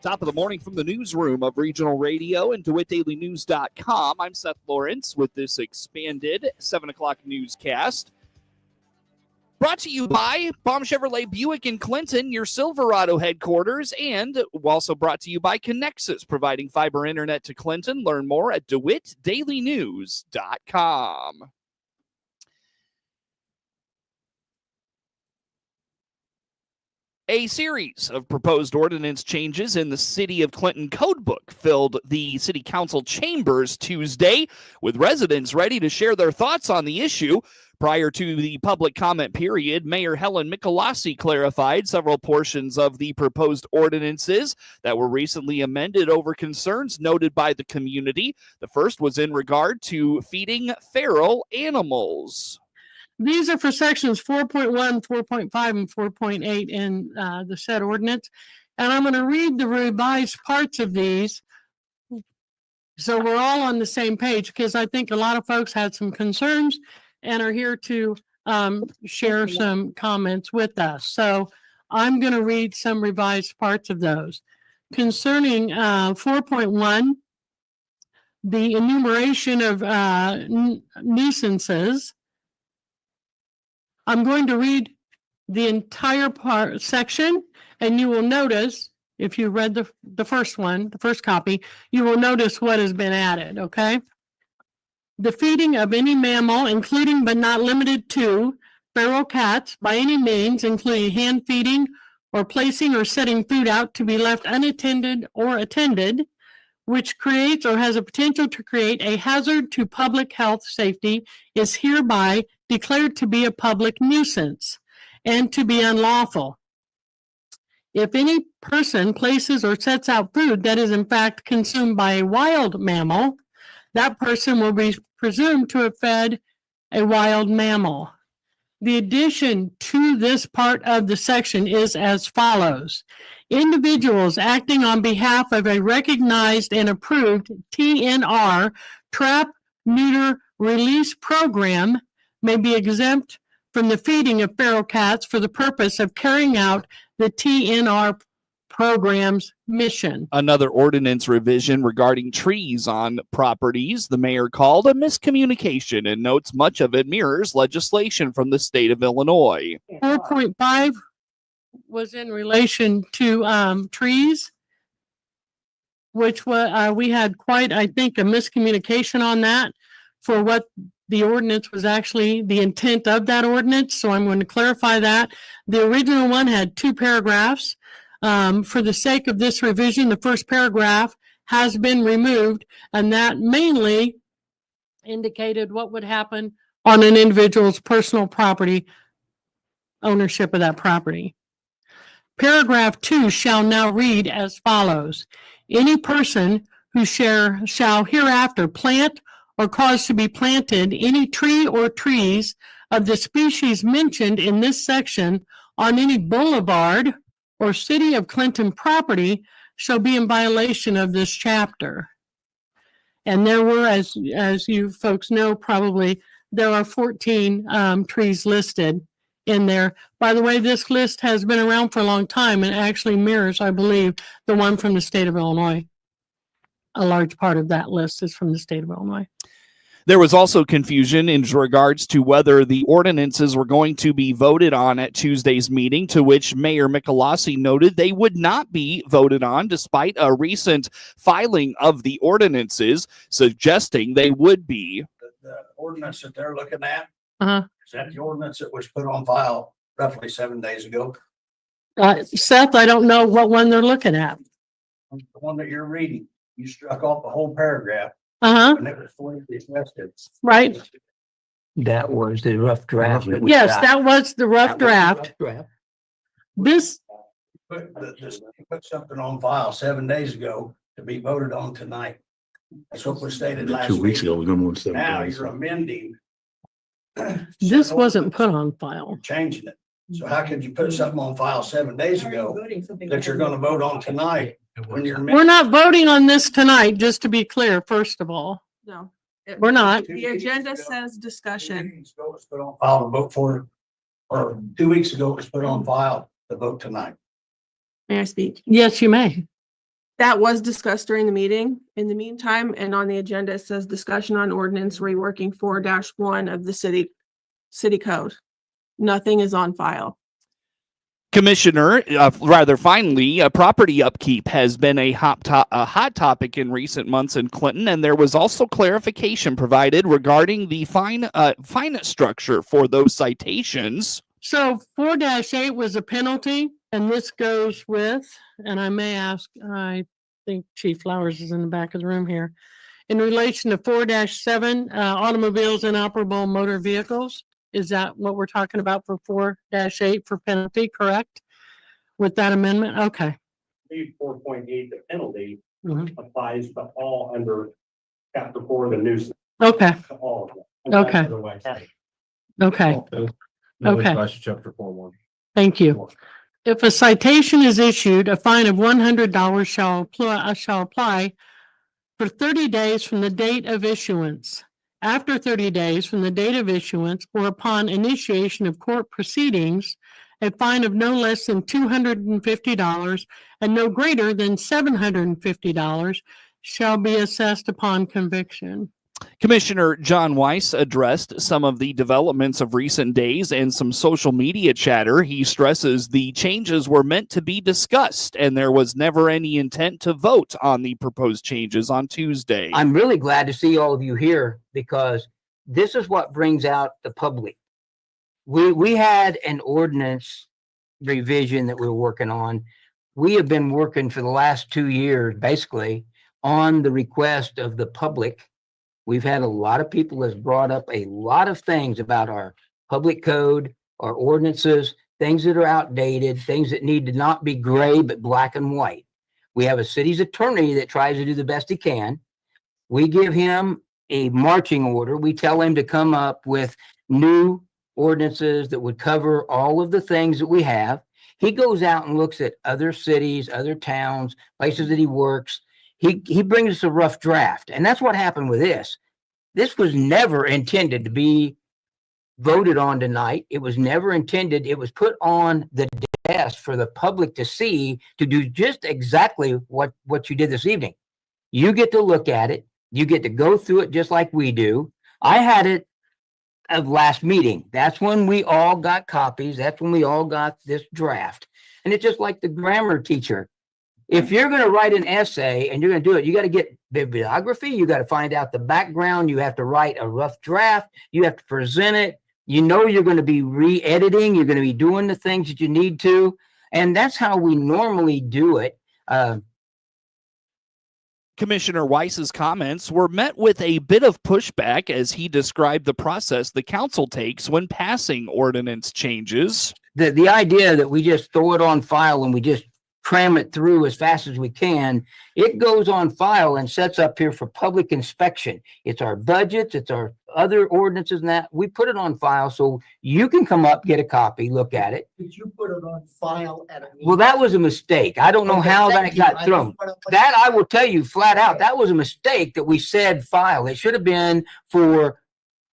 Top of the morning from the newsroom of Regional Radio and DeWittDailyNews.com. I'm Seth Lawrence with this expanded 7 o'clock newscast. Brought to you by Baum Chevrolet Buick in Clinton, your Silverado headquarters, and also brought to you by Connexus, providing fiber internet to Clinton. Learn more at DeWittDailyNews.com. A series of proposed ordinance changes in the City of Clinton Codebook filled the City Council chambers Tuesday, with residents ready to share their thoughts on the issue. Prior to the public comment period, Mayor Helen Michelossi clarified several portions of the proposed ordinances that were recently amended over concerns noted by the community. The first was in regard to feeding feral animals. These are for sections 4.1, 4.5, and 4.8 in the said ordinance. And I'm going to read the revised parts of these so we're all on the same page, because I think a lot of folks had some concerns and are here to share some comments with us. So I'm going to read some revised parts of those. Concerning 4.1, the enumeration of nuisances, I'm going to read the entire section, and you will notice, if you read the first one, the first copy, you will notice what has been added, okay? The feeding of any mammal, including but not limited to feral cats, by any means, including hand feeding or placing or setting food out to be left unattended or attended, which creates or has a potential to create a hazard to public health safety, is hereby declared to be a public nuisance and to be unlawful. If any person places or sets out food that is in fact consumed by a wild mammal, that person will be presumed to have fed a wild mammal. The addition to this part of the section is as follows. Individuals acting on behalf of a recognized and approved TNR, trap, neuter, release program may be exempt from the feeding of feral cats for the purpose of carrying out the TNR program's mission. Another ordinance revision regarding trees on properties the mayor called a miscommunication and notes much of it mirrors legislation from the state of Illinois. 4.5 was in relation to trees, which we had quite, I think, a miscommunication on that for what the ordinance was actually the intent of that ordinance. So I'm going to clarify that. The original one had 2 paragraphs. For the sake of this revision, the first paragraph has been removed, and that mainly indicated what would happen on an individual's personal property, ownership of that property. Paragraph 2 shall now read as follows. Any person who shall hereafter plant or cause to be planted any tree or trees of the species mentioned in this section on any boulevard or City of Clinton property shall be in violation of this chapter. And there were, as you folks know, probably there are 14 trees listed in there. By the way, this list has been around for a long time and actually mirrors, I believe, the one from the state of Illinois. A large part of that list is from the state of Illinois. There was also confusion in regards to whether the ordinances were going to be voted on at Tuesday's meeting, to which Mayor Michelossi noted they would not be voted on, despite a recent filing of the ordinances suggesting they would be. The ordinance that they're looking at, Uh-huh. is that the ordinance that was put on file roughly 7 days ago? Seth, I don't know what one they're looking at. The one that you're reading, you struck off the whole paragraph. Uh-huh, And it was fully dismissed. right. That was the rough draft. that we Yes, got. that was the rough draft. This, Put something on file 7 days ago to be voted on tonight. That's what was stated last 2 weeks week. ago, we got more than 7 Now days. you're amending. this wasn't put on file. Changing it. So how could you put something on file 7 days ago that you're gonna vote on tonight when you're? We're not voting on this tonight, just to be clear, first of all. No. We're not. The agenda says discussion. 2 weeks ago it was put on file to vote for, or 2 weeks ago it was put on file to vote tonight. May I speak? Yes, you may. That was discussed during the meeting. In the meantime, and on the agenda, it says discussion on ordinance reworking 4-1 of the city code. Nothing is on file. Commissioner, finally, property upkeep has been a hot topic in recent months in Clinton, and there was also clarification provided regarding the fine structure for those citations. So 4-8 was a penalty, and this goes with, and I may ask, I think Chief Flowers is in the back of the room here. In relation to 4-7, automobiles inoperable motor vehicles, is that what we're talking about for 4-8 for penalty, correct? With that amendment? Okay. 4.8, the penalty Mhm. applies to all under chapter 4 of the nuisance. Okay, To all of them. Okay. Otherwise, okay, Okay. Chapter 4:1. thank you. If a citation is issued, a fine of $100 shall apply for 30 days from the date of issuance. After 30 days from the date of issuance or upon initiation of court proceedings, a fine of no less than $250 and no greater than $750 shall be assessed upon conviction. Commissioner John Weiss addressed some of the developments of recent days and some social media chatter. He stresses the changes were meant to be discussed, and there was never any intent to vote on the proposed changes on Tuesday. I'm really glad to see all of you here because this is what brings out the public. We had an ordinance revision that we were working on. We have been working for the last 2 years, basically, on the request of the public. We've had a lot of people that's brought up a lot of things about our public code, our ordinances, things that are outdated, things that need to not be gray, but black and white. We have a city's attorney that tries to do the best he can. We give him a marching order. We tell him to come up with new ordinances that would cover all of the things that we have. He goes out and looks at other cities, other towns, places that he works. He brings us a rough draft. And that's what happened with this. This was never intended to be voted on tonight. It was never intended. It was put on the desk for the public to see, to do just exactly what you did this evening. You get to look at it. You get to go through it just like we do. I had it of last meeting. That's when we all got copies. That's when we all got this draft. And it's just like the grammar teacher. If you're going to write an essay and you're going to do it, you got to get bibliography. You got to find out the background. You have to write a rough draft. You have to present it. You know, you're going to be re-editing. You're going to be doing the things that you need to. And that's how we normally do it. Commissioner Weiss's comments were met with a bit of pushback as he described the process the council takes when passing ordinance changes. The idea that we just throw it on file and we just cram it through as fast as we can, it goes on file and sets up here for public inspection. It's our budgets, it's our other ordinances and that. We put it on file so you can come up, get a copy, look at it. Did you put it on file at a meeting? Well, that was a mistake. I don't know Okay, how thank that you. got I thrown. just wanna put- That I will tell you flat out, that was a mistake that we said file. It should have been for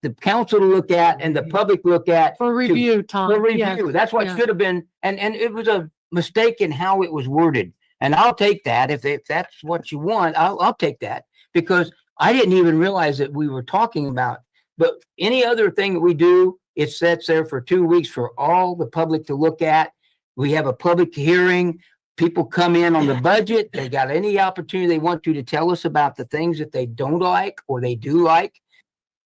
the council to look at and the public look at. For review, Tom. For Yes. review. That's what yeah. should have been. And it was a mistake in how it was worded. And I'll take that. If that's what you want, I'll take that, because I didn't even realize that we were talking about. But any other thing that we do, it sits there for 2 weeks for all the public to look at. We have a public hearing. People come in on the budget. They got any opportunity they want to tell us about the things that they don't like or they do like.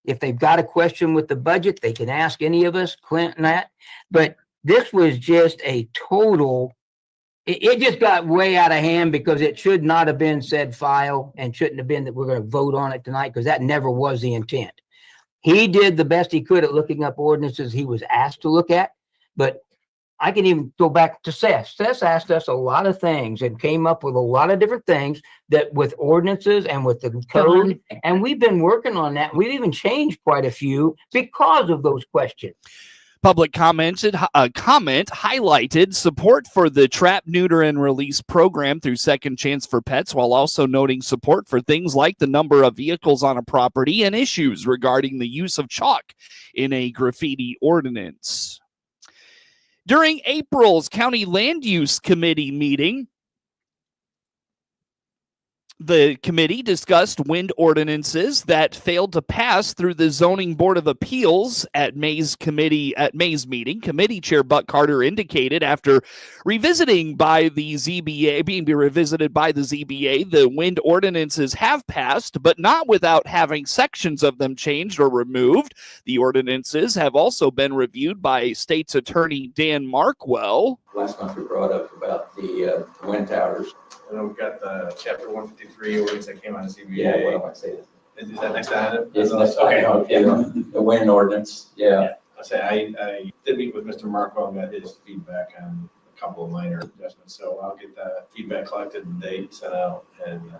If they've got a question with the budget, they can ask any of us, Clint and that. But this was just a total, it just got way out of hand because it should not have been said file and shouldn't have been that we're going to vote on it tonight, because that never was the intent. He did the best he could at looking up ordinances he was asked to look at, but I can even go back to Seth. Seth asked us a lot of things and came up with a lot of different things that with ordinances and with the code. And we've been working on that. We've even changed quite a few because of those questions. Public comment highlighted support for the trap, neuter, and release program through Second Chance for Pets, while also noting support for things like the number of vehicles on a property and issues regarding the use of chalk in a graffiti ordinance. During April's County Land Use Committee meeting, The committee discussed wind ordinances that failed to pass through the Zoning Board of Appeals at May's meeting. Committee Chair Buck Carter indicated after being revisited by the ZBA, the wind ordinances have passed, but not without having sections of them changed or removed. The ordinances have also been reviewed by State's Attorney Dan Markwell. Last month we brought up about the wind towers. And then we've got the chapter 153 ordinance that came out of CBA. Yeah, what am I saying? Is that next item? Yes, next Okay. item. Yeah, the wind ordinance, yeah. I did meet with Mr. Markwell and got his feedback on a couple of minor adjustments. So I'll get that feedback collected and date sent out, and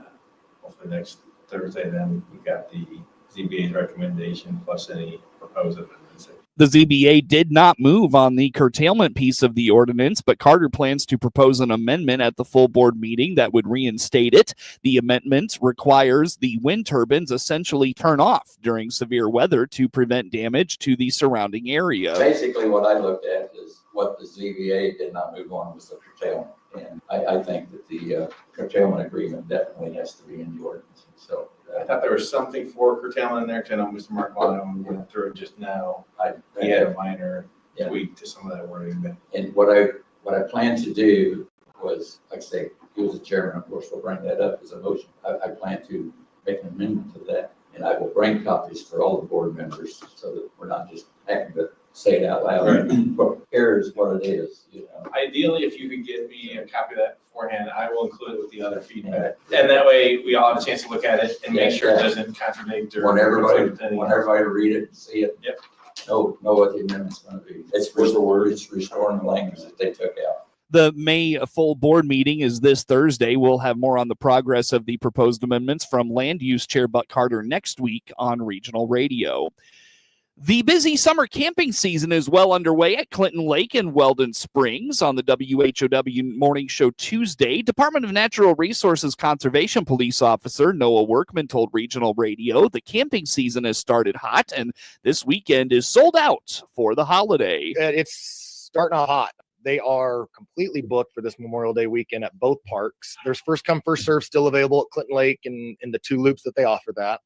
hopefully next Thursday then we got the ZBA's recommendation plus any proposed amendments. The ZBA did not move on the curtailment piece of the ordinance, but Carter plans to propose an amendment at the full board meeting that would reinstate it. The amendment requires the wind turbines essentially turn off during severe weather to prevent damage to the surrounding area. Basically, what I looked at is what the ZBA did not move on was the curtailment. And I think that the curtailment agreement definitely has to be in the ordinance. So I thought there was something for curtailment in there, because I know Mr. Markwell went through it just now. He had a minor tweak to some of that wording. And what I plan to do was, like I say, he was the chairman, of course, we'll bring that up as a motion. I plan to make an amendment to that, and I will bring copies for all the board members so that we're not just having to say it out loud. But here's what it is, you know. Ideally, if you could get me a copy of that beforehand, I will include it with the other feedback. And that way we all have a chance to look at it and make sure it doesn't contradict or. Want everybody to read it and see it. Yep. Know what the amendment's going to be. It's restoring the language that they took out. The May full board meeting is this Thursday. We'll have more on the progress of the proposed amendments from Land Use Chair Buck Carter next week on Regional Radio. The busy summer camping season is well underway at Clinton Lake and Weldon Springs. On the WHOW Morning Show Tuesday, Department of Natural Resources Conservation Police Officer Noah Workman told Regional Radio the camping season has started hot and this weekend is sold out for the holiday. It's starting out hot. They are completely booked for this Memorial Day weekend at both parks. There's first come, first serve still available at Clinton Lake and in the two loops that they offer that.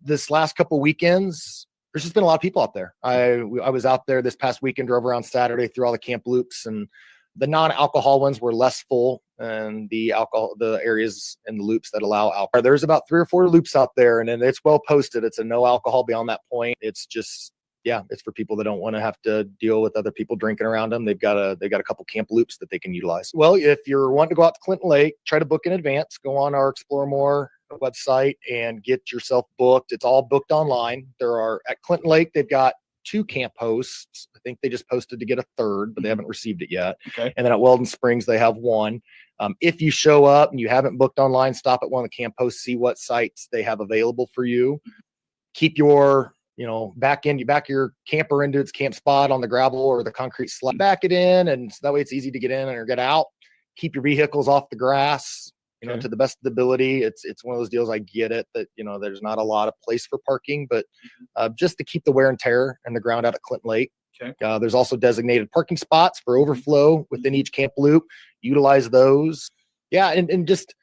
This last couple weekends, there's just been a lot of people out there. I was out there this past weekend, drove around Saturday through all the camp loops, and the non-alcohol ones were less full, and the areas and the loops that allow alcohol. There's about 3 or 4 loops out there, and it's well posted. It's a no alcohol beyond that point. It's just, it's for people that don't want to have to deal with other people drinking around them. They've got a couple camp loops that they can utilize. Well, if you're wanting to go out to Clinton Lake, try to book in advance. Go on our Explore More website and get yourself booked. It's all booked online. There are at Clinton Lake, they've got 2 camp hosts. I think they just posted to get a third, but they haven't received it yet. Okay. And then at Weldon Springs, they have 1. If you show up and you haven't booked online, stop at one of the camp hosts, see what sites they have available for you. Keep your, back your camper into its camp spot on the gravel or the concrete slab. Back it in, and so that way it's easy to get in or get out. Keep your vehicles off the grass. To the best of the ability. It's one of those deals. I get it that, there's not a lot of place for parking, but just to keep the wear and tear and the ground out at Clinton Lake. Okay. There's also designated parking spots for overflow within each camp loop. Utilize those. Yeah. And just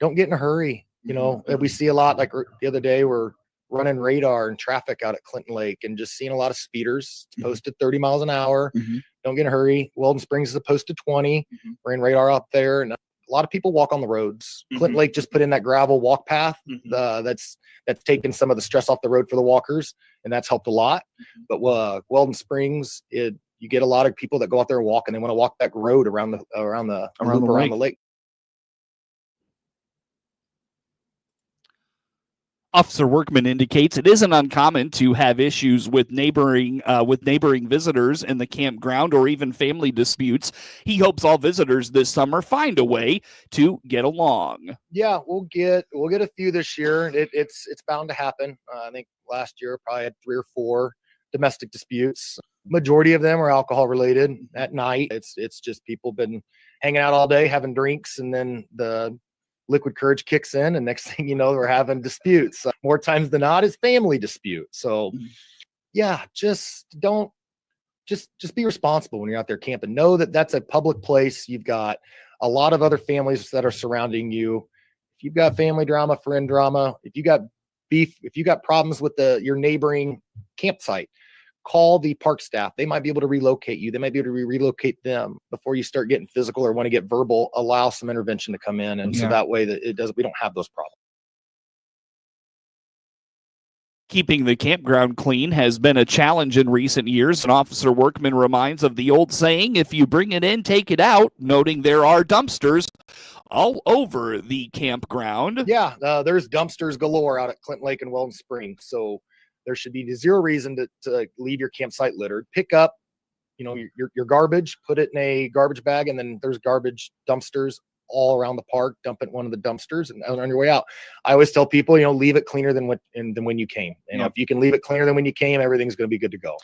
don't get in a hurry. We see a lot, like the other day, we're running radar and traffic out at Clinton Lake and just seeing a lot of speeders. It's posted 30 miles an hour. Don't get in a hurry. Weldon Springs is posted 20. We're in radar up there, and a lot of people walk on the roads. Clinton Lake just put in that gravel walk path. That's taken some of the stress off the road for the walkers, and that's helped a lot. But Weldon Springs, you get a lot of people that go out there and walk, and they want to walk that road around the lake. Officer Workman indicates it isn't uncommon to have issues with neighboring visitors in the campground or even family disputes. He hopes all visitors this summer find a way to get along. Yeah, we'll get a few this year. It's bound to happen. I think last year probably had 3 or 4 domestic disputes. Majority of them are alcohol related. At night, it's just people been hanging out all day having drinks, and then the liquid courage kicks in, and next thing you know, we're having disputes. More times than not, it's family disputes. So just be responsible when you're out there camping. Know that that's a public place. You've got a lot of other families that are surrounding you. if you've got family drama, friend drama, if you got beef, if you got problems with your neighboring campsite, call the park staff. They might be able to relocate you. They might be able to relocate them before you start getting physical or want to get verbal. Allow some intervention to come in, and so that way that we don't have those problems. Keeping the campground clean has been a challenge in recent years, and Officer Workman reminds of the old saying, if you bring it in, take it out, noting there are dumpsters all over the campground. Yeah, there's dumpsters galore out at Clinton Lake and Weldon Springs, so there should be zero reason to leave your campsite littered. Pick up, your garbage, put it in a garbage bag, and then there's garbage dumpsters all around the park. Dump it in one of the dumpsters and on your way out. I always tell people, leave it cleaner than when you came. If you can leave it cleaner than when you came, everything's going to be good to go.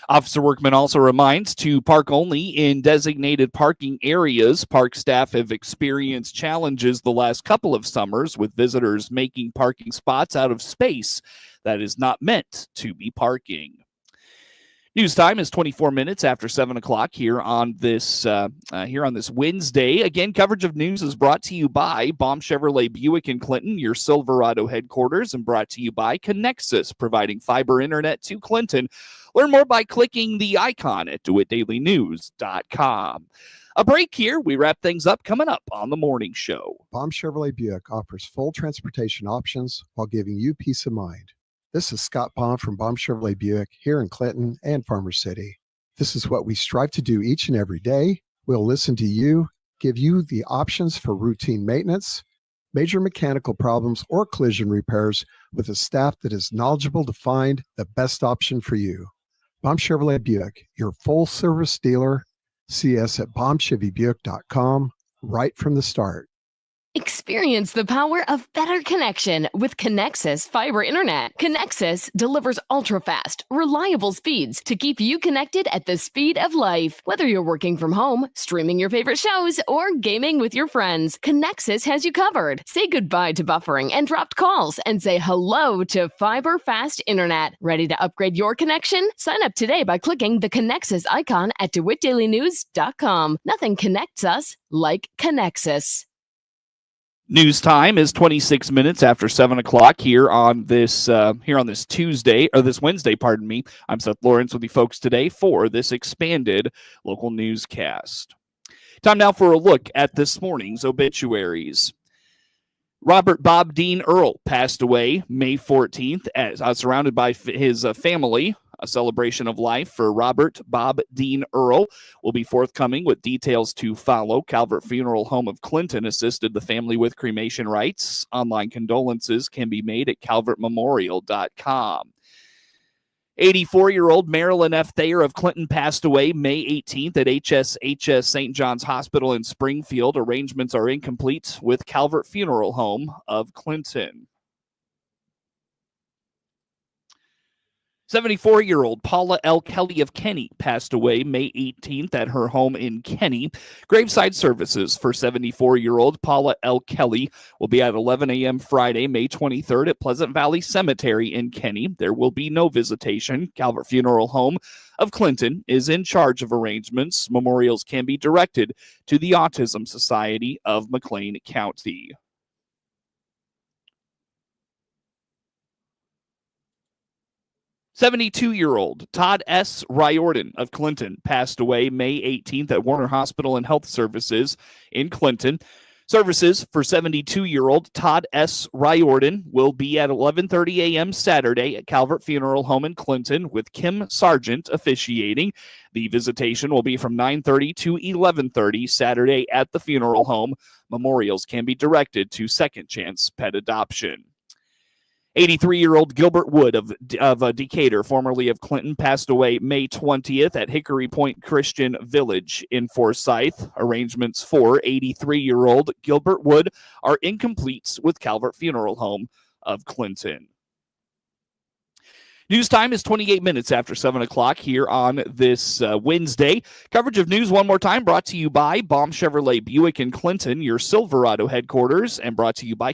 Officer Workman also reminds to park only in designated parking areas. Park staff have experienced challenges the last couple of summers with visitors making parking spots out of space that is not meant to be parking. News time is 24 minutes after 7 o'clock here on this Wednesday. Again, coverage of news is brought to you by Baum Chevrolet Buick in Clinton, your Silverado headquarters, and brought to you by Connexus, providing fiber internet to Clinton. Learn more by clicking the icon at DeWittDailyNews.com. A break here. We wrap things up coming up on the morning show. Baum Chevrolet Buick offers full transportation options while giving you peace of mind. This is Scott Baum from Baum Chevrolet Buick here in Clinton and Farmer City. This is what we strive to do each and every day. We'll listen to you, give you the options for routine maintenance, major mechanical problems, or collision repairs with a staff that is knowledgeable to find the best option for you. Baum Chevrolet Buick, your full service dealer. See us at baumchevybuick.com right from the start. Experience the power of better connection with Connexus Fiber Internet. Connexus delivers ultra-fast, reliable speeds to keep you connected at the speed of life. Whether you're working from home, streaming your favorite shows, or gaming with your friends, Connexus has you covered. Say goodbye to buffering and dropped calls and say hello to fiber fast internet. Ready to upgrade your connection? Sign up today by clicking the Connexus icon at DeWittDailyNews.com. Nothing connects us like Connexus. News time is 26 minutes after 7 o'clock here on this Tuesday, or this Wednesday, pardon me. I'm Seth Lawrence with you folks today for this expanded local newscast. Time now for a look at this morning's obituaries. Robert Bob Dean Earl passed away May 14th, as surrounded by his family. A celebration of life for Robert Bob Dean Earl will be forthcoming with details to follow. Calvert Funeral Home of Clinton assisted the family with cremation rites. Online condolences can be made at calvertmemorial.com. 84-year-old Marilyn F. Thayer of Clinton passed away May 18th at HSHS St. John's Hospital in Springfield. Arrangements are incomplete with Calvert Funeral Home of Clinton. 74-year-old Paula L. Kelly of Kenny passed away May 18th at her home in Kenny. Graveside services for 74-year-old Paula L. Kelly will be at 11 a.m. Friday, May 23rd at Pleasant Valley Cemetery in Kenny. There will be no visitation. Calvert Funeral Home of Clinton is in charge of arrangements. Memorials can be directed to the Autism Society of McLean County. 72-year-old Todd S. Riordan of Clinton passed away May 18th at Warner Hospital and Health Services in Clinton. Services for 72-year-old Todd S. Riordan will be at 11:30 a.m. Saturday at Calvert Funeral Home in Clinton with Kim Sargent officiating. The visitation will be from 9:30 to 11:30 Saturday at the funeral home. Memorials can be directed to Second Chance Pet Adoption. 83-year-old Gilbert Wood of Decatur, formerly of Clinton, passed away May 20th at Hickory Point Christian Village in Forsyth. Arrangements for 83-year-old Gilbert Wood are incomplete with Calvert Funeral Home of Clinton. News time is 28 minutes after 7 o'clock here on this Wednesday. Coverage of news one more time brought to you by Baum Chevrolet Buick in Clinton, your Silverado headquarters, and brought to you by